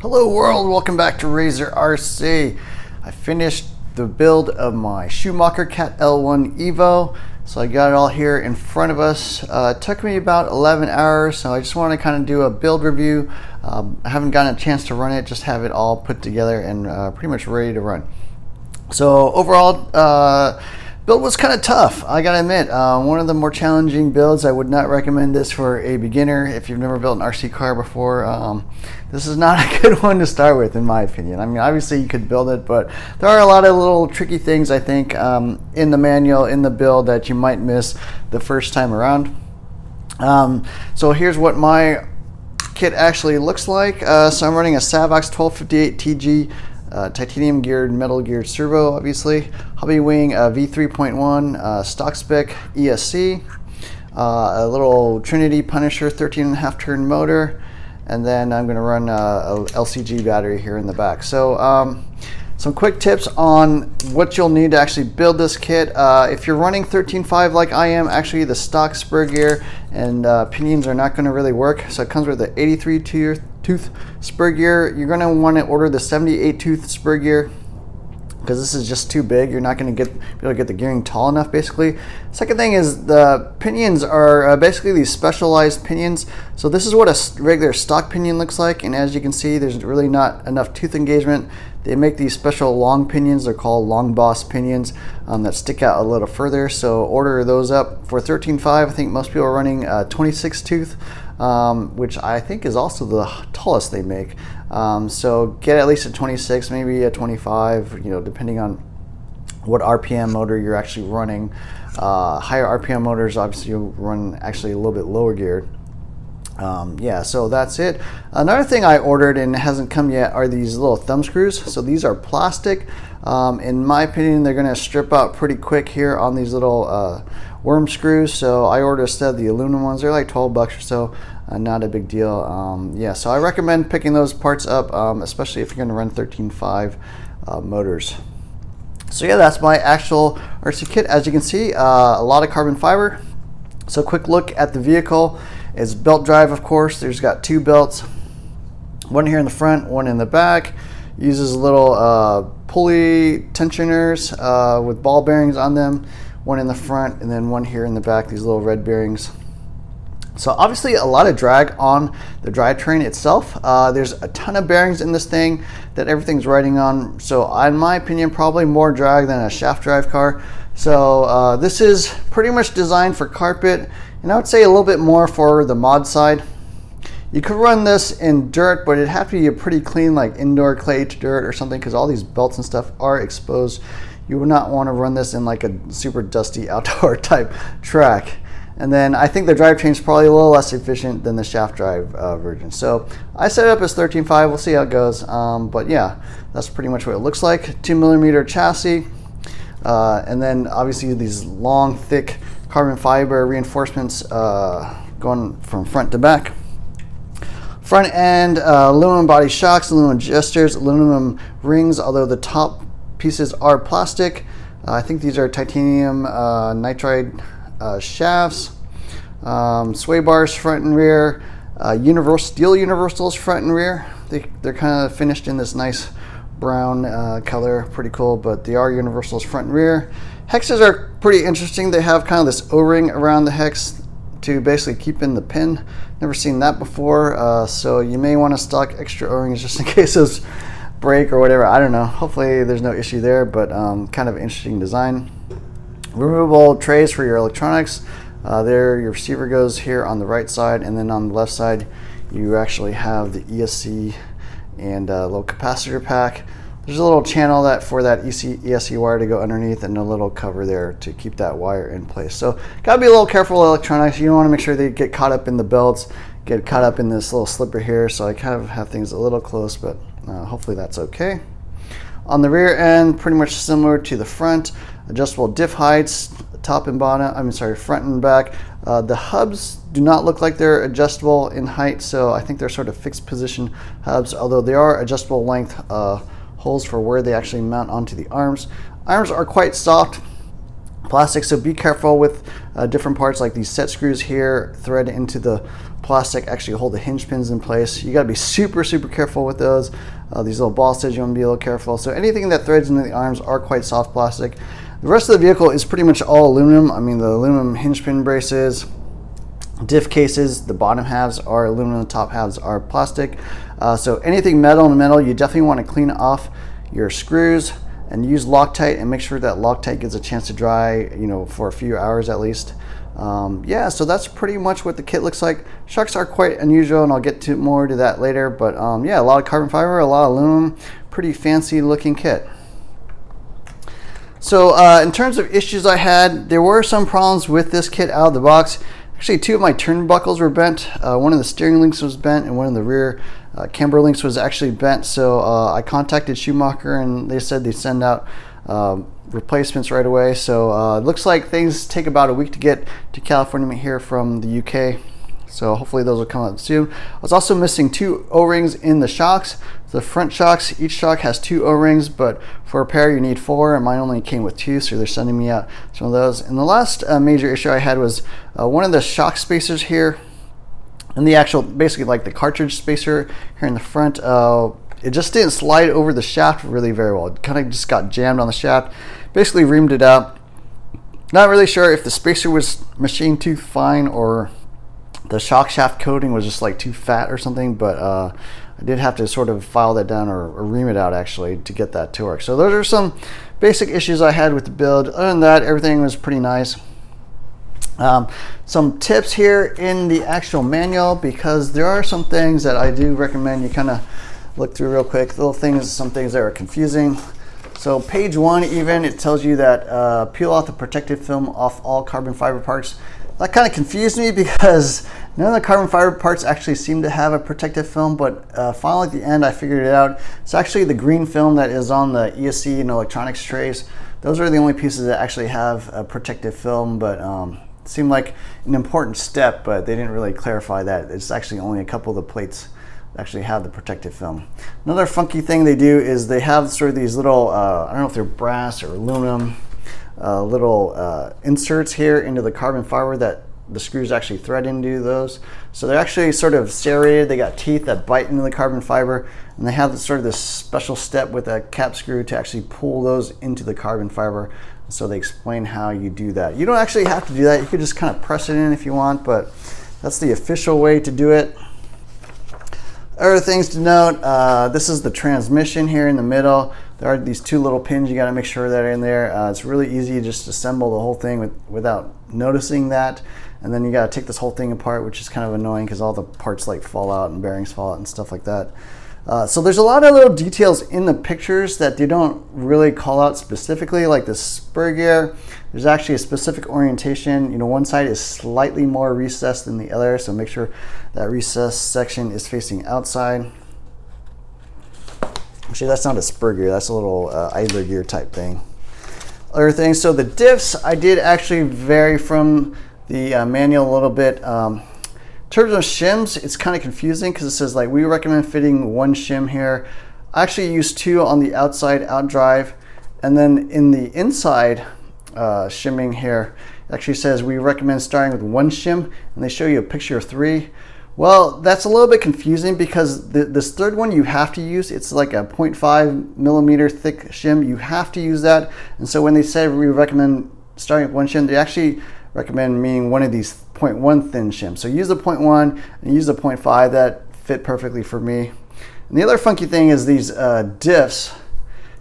Hello world, welcome back to Razor RC. I finished the build of my Schumacher CAT L1 Evo. So I got it all here in front of us. It took me about 11 hours, so I just want to kind of do a build review. I haven't gotten a chance to run it, just have it all put together and pretty much ready to run. So overall, build was kind of tough, I gotta admit. One of the more challenging builds. I would not recommend this for a beginner. If you've never built an RC car before, this is not a good one to start with, in my opinion. I mean, obviously you could build it, but there are a lot of little tricky things, I think, in the manual, in the build, that you might miss the first time around. So here's what my kit actually looks like. So I'm running a Savox 1258 TG titanium geared, metal geared servo, obviously. Hobby Wing V3.1 stock spec ESC, a little Trinity Punisher 13.5 turn motor, and then I'm going to run a LCG battery here in the back. So some quick tips on what you'll need to actually build this kit. If you're running 13.5 like I am, actually the stock spur gear and pinions are not going to really work. So it comes with the 83 tooth spur gear. You're going to want to order the 78 tooth spur gear, because this is just too big. You're not going to be able to get the gearing tall enough, basically. Second thing is the pinions are basically these specialized pinions. So this is what a regular stock pinion looks like, and as you can see, there's really not enough tooth engagement. They make these special long pinions. They're called long boss pinions that stick out a little further. So order those up for 13.5. I think most people are running 26 tooth, which I think is also the tallest they make. So get at least a 26, maybe a 25, you know, depending on what RPM motor you're actually running. Higher RPM motors, obviously, you'll run actually a little bit lower geared. Yeah, so that's it. Another thing I ordered and hasn't come yet are these little thumb screws. So these are plastic. In my opinion, they're going to strip out pretty quick here on these little worm screws. So I ordered instead the aluminum ones. They're like 12 bucks or so. Not a big deal. Yeah, so I recommend picking those parts up, especially if you're going to run 13.5 motors. So yeah, that's my actual RC kit. As you can see, a lot of carbon fiber. So quick look at the vehicle. It's belt drive, of course. There's got two belts, one here in the front, one in the back. Uses little pulley tensioners with ball bearings on them, one in the front and then one here in the back, these little red bearings. So obviously a lot of drag on the drivetrain itself. There's a ton of bearings in this thing that everything's riding on. So in my opinion, probably more drag than a shaft drive car. So this is pretty much designed for carpet, and I would say a little bit more for the mod side. You could run this in dirt, but it'd have to be a pretty clean, like indoor clay to dirt or something, because all these belts and stuff are exposed. You would not want to run this in like a super dusty outdoor type track. And then I think the drivetrain is probably a little less efficient than the shaft drive version. So I set it up as 13.5. We'll see how it goes. But yeah, that's pretty much what it looks like. 2mm chassis. And then obviously these long, thick carbon fiber reinforcements going from front to back. Front end, aluminum body shocks, aluminum jesters, aluminum rings, although the top pieces are plastic. I think these are titanium nitride shafts, sway bars front and rear, steel universals front and rear. They're kind of finished in this nice brown color, pretty cool, but they are universals front and rear. Hexes are pretty interesting. They have kind of this O-ring around the hex to basically keep in the pin. Never seen that before, so you may want to stock extra O-rings just in case those break or whatever. I don't know. Hopefully there's no issue there, but kind of interesting design. Removable trays for your electronics. There, your receiver goes here on the right side, and then on the left side you actually have the ESC and a little capacitor pack. There's a little channel for that ESC wire to go underneath, and a little cover there to keep that wire in place. So gotta be a little careful with electronics. You don't want to make sure they get caught up in the belts, get caught up in this little slipper here. So I kind of have things a little close, but hopefully that's okay. On the rear end, pretty much similar to the front. Adjustable diff heights, top and bottom, front and back. The hubs do not look like they're adjustable in height, so I think they're sort of fixed position hubs, although they are adjustable length holes for where they actually mount onto the arms. Arms are quite soft, plastic, so be careful with different parts like these set screws here thread into the plastic, actually hold the hinge pins in place. You got to be super careful with those. These little ball studs, you want to be a little careful. So anything that threads into the arms are quite soft plastic. The rest of the vehicle is pretty much all aluminum. I mean, the aluminum hinge pin braces, diff cases, the bottom halves are aluminum, the top halves are plastic. So anything metal and metal, you definitely want to clean off your screws and use Loctite, and make sure that Loctite gets a chance to dry, you know, for a few hours at least. Yeah, so that's pretty much what the kit looks like. Shocks are quite unusual, and I'll get to more to that later, but yeah, a lot of carbon fiber, a lot of aluminum, pretty fancy looking kit. So in terms of issues I had, there were some problems with this kit out of the box. Actually, two of my turnbuckles were bent. One of the steering links was bent, and one of the rear camber links was actually bent. So I contacted Schumacher, and they said they'd send out replacements right away. So it looks like things take about a week to get to California here from the UK. So hopefully those will come out soon. I was also missing 2 O-rings in the shocks. The front shocks, each shock has 2 O-rings, but for a pair you need 4, and mine only came with 2, so they're sending me out some of those. And the last major issue I had was one of the shock spacers here, and the actual, basically like the cartridge spacer here in the front, it just didn't slide over the shaft really very well. It kind of just got jammed on the shaft, basically reamed it out. Not really sure if the spacer was machined too fine or the shock shaft coating was just like too fat or something, but I did have to sort of file that down or ream it out actually to get that to work. So those are some basic issues I had with the build. Other than that, everything was pretty nice. Some tips here in the actual manual, because there are some things that I do recommend you kind of look through real quick. Little things, some things that are confusing. So page 1 even, it tells you that peel off the protective film off all carbon fiber parts. That kind of confused me because none of the carbon fiber parts actually seem to have a protective film, but finally at the end I figured it out. It's actually the green film that is on the ESC and electronics trays. Those are the only pieces that actually have a protective film, but it seemed like an important step, but they didn't really clarify that. It's actually only a couple of the plates that actually have the protective film. Another funky thing they do is they have sort of these little, I don't know if they're brass or aluminum, little inserts here into the carbon fiber that the screws actually thread into those. So they're actually sort of serrated. They got teeth that bite into the carbon fiber, and they have sort of this special step with a cap screw to actually pull those into the carbon fiber. So they explain how you do that. You don't actually have to do that. You could just kind of press it in if you want, but that's the official way to do it. Other things to note, this is the transmission here in the middle. There are these 2 little pins you got to make sure that are in there. It's really easy to just assemble the whole thing without noticing that. And then you got to take this whole thing apart, which is kind of annoying because all the parts like fall out and bearings fall out and stuff like that. So there's a lot of little details in the pictures that they don't really call out specifically, like the spur gear. There's actually a specific orientation. You know, one side is slightly more recessed than the other, so make sure that recessed section is facing outside. Actually, that's not a spur gear, that's a little idler gear type thing. Other things, so the diffs, I did actually vary from the manual a little bit. In terms of shims, it's kind of confusing because it says like we recommend fitting 1 shim here. I actually use 2 on the outside outdrive, and then in the inside shimming here, it actually says we recommend starting with 1 shim, and they show you a picture of 3. Well, that's a little bit confusing because this third one you have to use. It's like a 0.5 millimeter thick shim. You have to use that, and so when they say we recommend starting with 1 shim, they actually recommend meaning one of these 0.1 thin shims. So use the 0.1 and use the 0.5. That fit perfectly for me. And the other funky thing is these diffs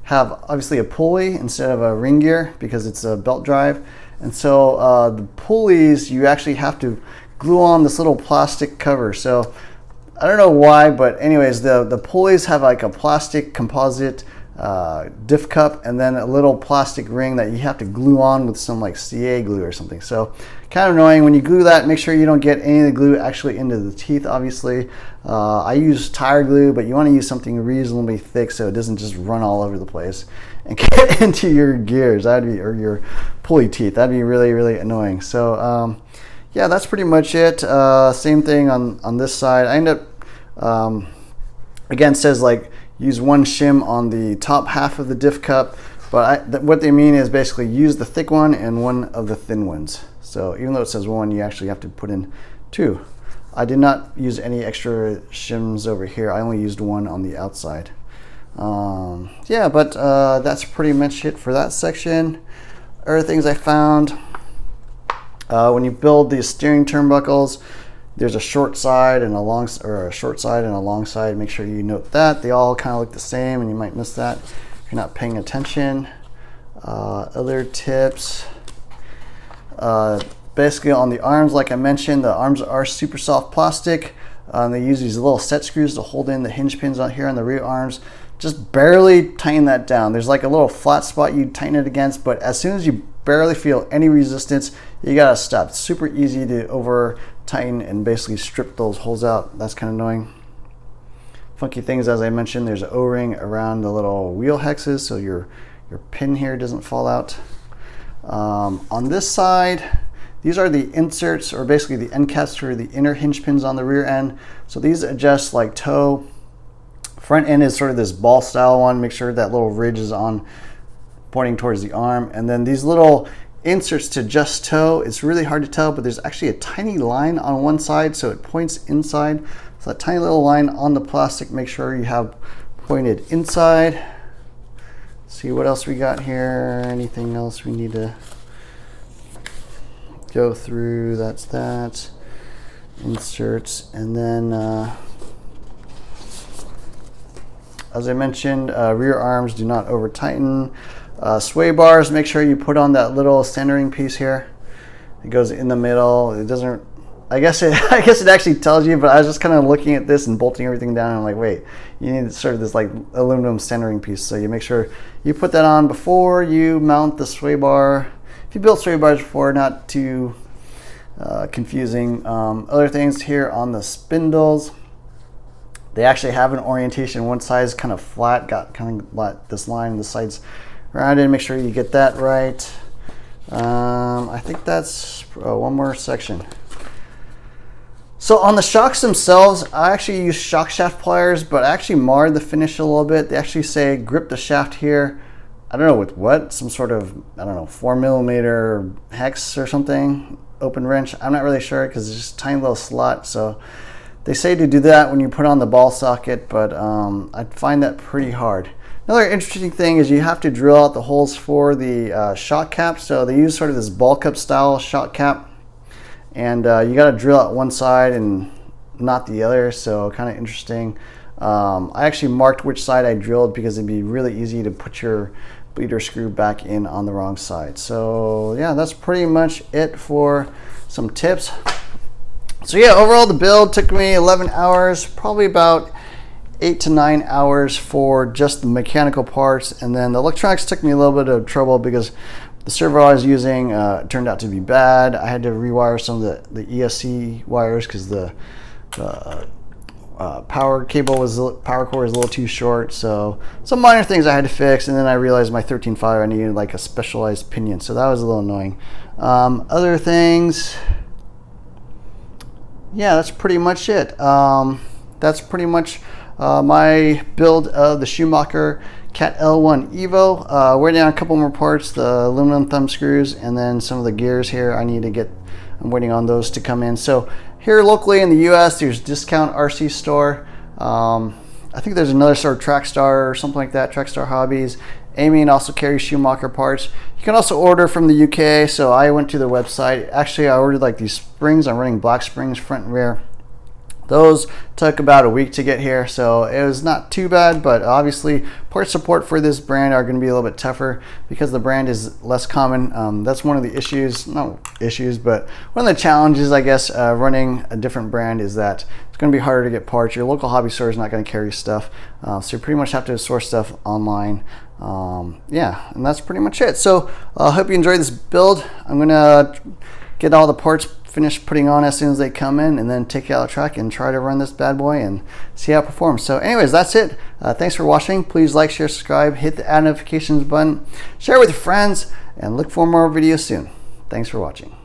have obviously a pulley instead of a ring gear because it's a belt drive. And so the pulleys, you actually have to glue on this little plastic cover. So I don't know why, but anyways, the pulleys have like a plastic composite diff cup and then a little plastic ring that you have to glue on with some like CA glue or something. So kind of annoying. When you glue that, make sure you don't get any of the glue actually into the teeth, obviously. I use tire glue, but you want to use something reasonably thick so it doesn't just run all over the place and get into your gears. That'd be, or your pulley teeth. That'd be really, really annoying. So yeah, that's pretty much it. Same thing on this side. I end up, again, says like use 1 shim on the top half of the diff cup, But what they mean is basically use the thick one and one of the thin ones. So even though it says one, you actually have to put in 2. I did not use any extra shims over here. I only used one on the outside. Yeah, but that's pretty much it for that section. Other things I found, when you build these steering turnbuckles, there's a short side and a long, or a short side and a long side. Make sure you note that. They all kind of look the same, and you might miss that if you're not paying attention. Other tips, basically on the arms, like I mentioned, the arms are super soft plastic. They use these little set screws to hold in the hinge pins on here on the rear arms. Just barely tighten that down. There's like a little flat spot you tighten it against, but as soon as you barely feel any resistance, you gotta stop. It's super easy to over tighten and basically strip those holes out. That's kind of annoying. Funky things, as I mentioned, there's an O-ring around the little wheel hexes so your pin here doesn't fall out. On this side, these are the inserts, or basically the end caps for the inner hinge pins on the rear end. So these adjust like toe. Front end is sort of this ball style one. Make sure that little ridge is on, pointing towards the arm. And then these little inserts to adjust toe, it's really hard to tell, but there's actually a tiny line on one side, so it points inside. So that tiny little line on the plastic, make sure you have pointed inside. Let's see what else we got here. Anything else we need to go through? That's that. Inserts, and then as I mentioned, rear arms do not over tighten. Sway bars, make sure you put on that little centering piece here. It goes in the middle. It doesn't, I guess it actually tells you, but I was just kind of looking at this and bolting everything down, and I'm like, wait, you need sort of this like aluminum centering piece. So you make sure you put that on before you mount the sway bar. If you built sway bars before, not too confusing. Other things here on the spindles, they actually have an orientation. One side's kind of flat, got kind of like this line, the side's rounded. Make sure you get that right. I think that's one more section. So on the shocks themselves, I actually use shock shaft pliers, but I actually marred the finish a little bit. They actually say grip the shaft here. I don't know with what, some sort of, I don't know, 4mm hex or something, open wrench. I'm not really sure because it's just a tiny little slot. So they say to do that when you put on the ball socket, but I find that pretty hard. Another interesting thing is you have to drill out the holes for the shock cap. So they use sort of this ball cup style shock cap, and you got to drill out one side and not the other. So kind of interesting. I actually marked which side I drilled because it'd be really easy to put your bleeder screw back in on the wrong side. So yeah, that's pretty much it for some tips. So yeah, overall the build took me 11 hours, probably about 8 to 9 hours for just the mechanical parts, and then the electronics took me a little bit of trouble because the servo I was using turned out to be bad. I had to rewire some of the ESC wires because the power cord was a little too short. So some minor things I had to fix, and then I realized my 13.5 I needed like a specialized pinion, so that was a little annoying. Other things, yeah, that's pretty much it. That's pretty much my build of the Schumacher CAT L1 Evo. Waiting on a couple more parts, the aluminum thumb screws, and then some of the gears here I'm waiting on those to come in. So here locally in the US, there's Discount RC Store. I think there's another store, Trackstar or something like that, Trackstar Hobbies. Amy also carries Schumacher parts. You can also order from the UK, so I went to the website. Actually, I ordered like these springs. I'm running black springs front and rear. Those took about a week to get here, so it was not too bad, but obviously part support for this brand are going to be a little bit tougher because the brand is less common. That's one of the issues, not issues, but one of the challenges, I guess, running a different brand is that it's going to be harder to get parts. Your local hobby store is not going to carry stuff, so you pretty much have to source stuff online. Yeah, and that's pretty much it. So I hope you enjoyed this build. I'm going to get all the parts finished putting on as soon as they come in, and then take it out of the track and try to run this bad boy and see how it performs. So anyways, that's it. Thanks for watching. Please like, share, subscribe, hit the add notifications button, share with your friends, and look for more videos soon. Thanks for watching.